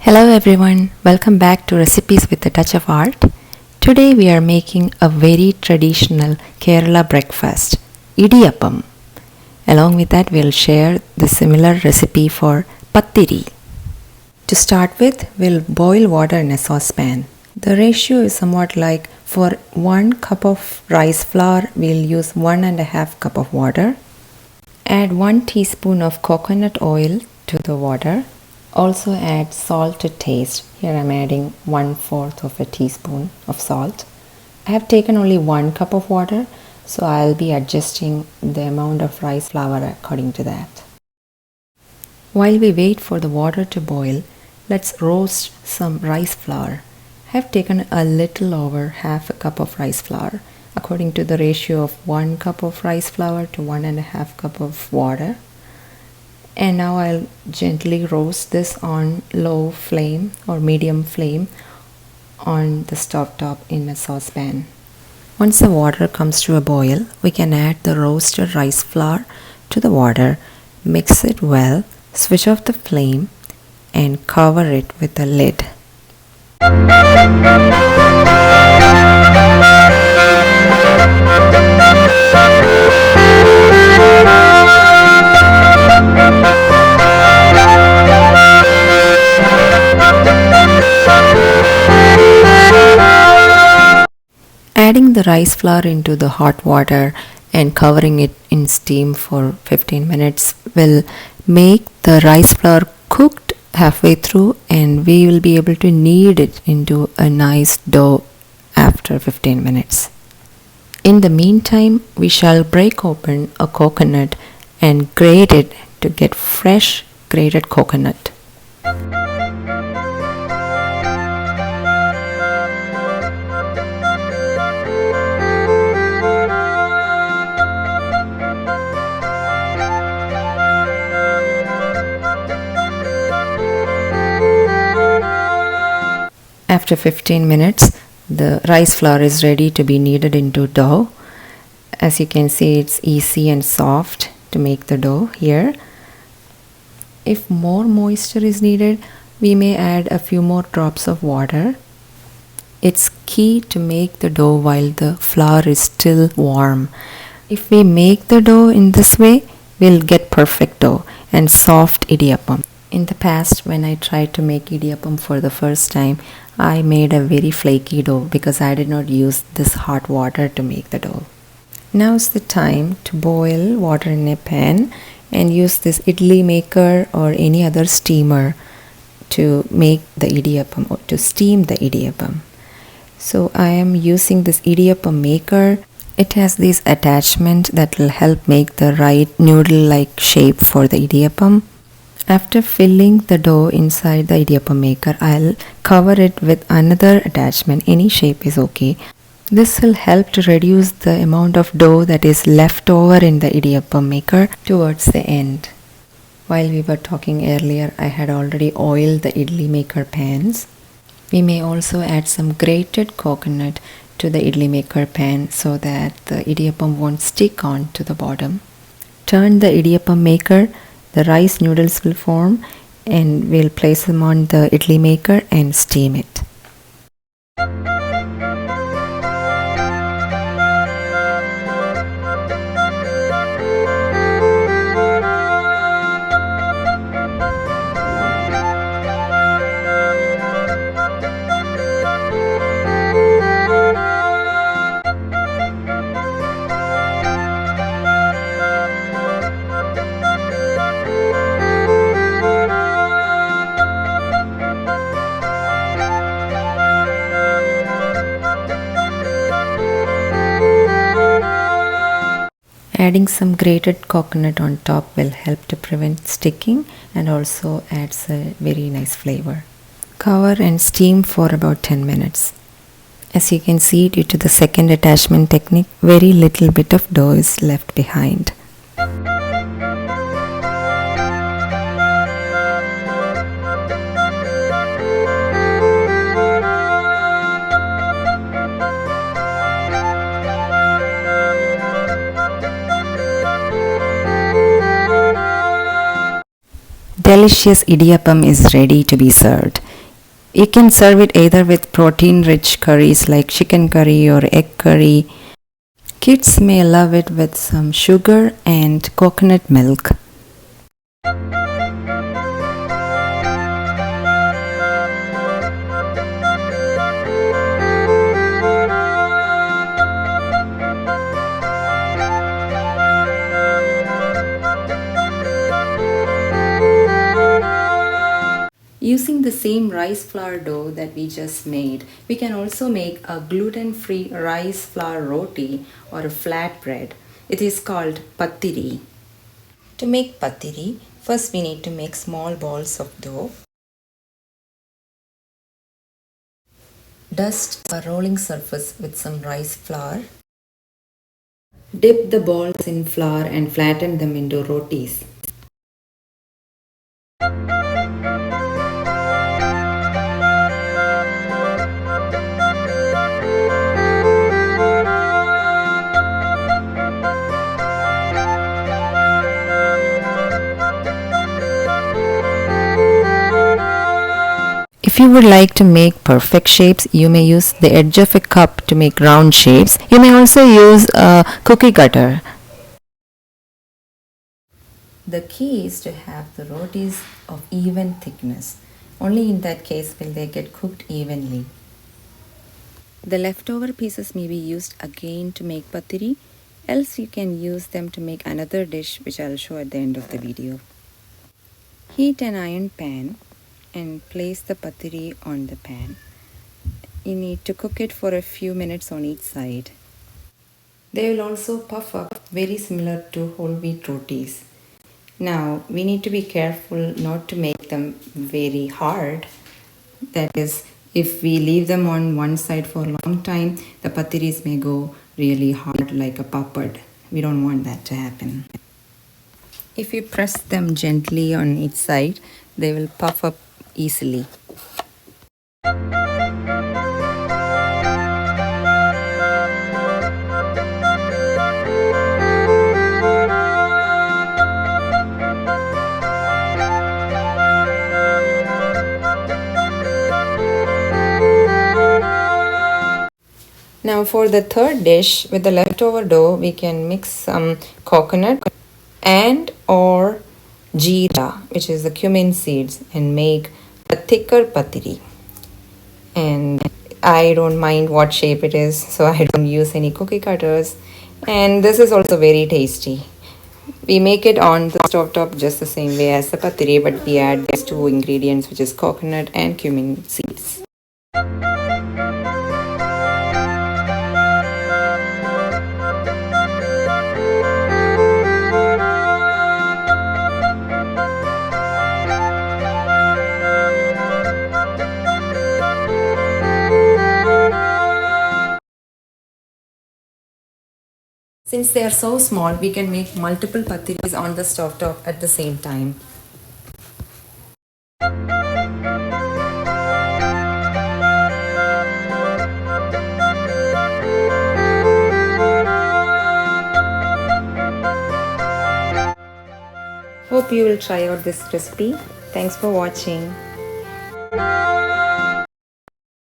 Hello everyone, welcome back to Recipes with a Touch of Art. Today we are making a very traditional Kerala breakfast, Idiyappam. Along with that we'll share the similar recipe for Pathiri. To start with, we'll boil water in a saucepan. The ratio is somewhat like for 1 cup of rice flour, we'll use 1.5 cup of water. Add 1 teaspoon of coconut oil to the water. Also add salt to taste. Here I am adding 1/4 of a teaspoon of salt. I have taken only 1 cup of water, so I'll be adjusting the amount of rice flour according to that. While we wait for the water to boil, let's roast some rice flour. I have taken a little over half a cup of rice flour according to the ratio of 1 cup of rice flour to 1.5 cup of water. And now I'll gently roast this on low flame or medium flame on the stove top in a saucepan. Once the water comes to a boil, we can add the roasted rice flour to the water, mix it well, switch off the flame and cover it with a lid. Adding the rice flour into the hot water and covering it in steam for 15 minutes will make the rice flour cooked halfway through, and we will be able to knead it into a nice dough after 15 minutes. In the meantime, we shall break open a coconut and grate it to get fresh grated coconut. After 15 minutes, the rice flour is ready to be kneaded into dough. As you can see, it's easy and soft to make the dough here. If more moisture is needed, we may add a few more drops of water. It's key to make the dough while the flour is still warm. If we make the dough in this way, we'll get perfect dough and soft idiyappam. In the past, when I tried to make idiyappam for the first time, I made a very flaky dough because I did not use this hot water to make the dough. Now is the time to boil water in a pan and use this idli maker or any other steamer to make the idiyappam or to steam the idiyappam. So I am using this idiyappam maker. It has this attachment that will help make the right noodle-like shape for the idiyappam. After filling the dough inside the idiyappam maker, I'll cover it with another attachment. Any shape is okay. This will help to reduce the amount of dough that is left over in the idiyappam maker towards the end. While we were talking earlier, I had already oiled the idli maker pans. We may also add some grated coconut to the idli maker pan so that the idiyappam won't stick on to the bottom. Turn the idiyappam maker. The rice noodles will form and we'll place them on the idli maker and steam it. Adding some grated coconut on top will help to prevent sticking and also adds a very nice flavor. Cover and steam for about 10 minutes. As you can see, due to the second attachment technique, very little bit of dough is left behind. Delicious idiyappam is ready to be served. You can serve it either with protein-rich curries like chicken curry or egg curry. Kids may love it with some sugar and coconut milk. Using the same rice flour dough that we just made, we can also make a gluten-free rice flour roti or a flatbread. It is called pathiri. To make pathiri, first we need to make small balls of dough. Dust a rolling surface with some rice flour. Dip the balls in flour and flatten them into rotis. If you would like to make perfect shapes, you may use the edge of a cup to make round shapes. You may also use a cookie cutter. The key is to have the rotis of even thickness. Only in that case will they get cooked evenly. The leftover pieces may be used again to make pathiri, else you can use them to make another dish which I'll show at the end of the video. Heat an iron pan and place the pathiri on the pan. You need to cook it for a few minutes on each side. They will also puff up very similar to whole wheat rotis. Now we need to be careful not to make them very hard. That is, if we leave them on one side for a long time, the patiris may go really hard like a papad. We don't want that to happen. If you press them gently on each side, they will puff up easily. Now for the third dish, with the leftover dough, we can mix some coconut and or jeera, which is the cumin seeds, and make a thicker patiri. And I don't mind what shape it is, so I don't use any cookie cutters. And this is also very tasty. We make it on the stove top just the same way as the patiri, but we add these two ingredients, which is coconut and cumin seeds. Since they are so small, we can make multiple patiris on the stove top at the same time. Hope you will try out this recipe. Thanks for watching.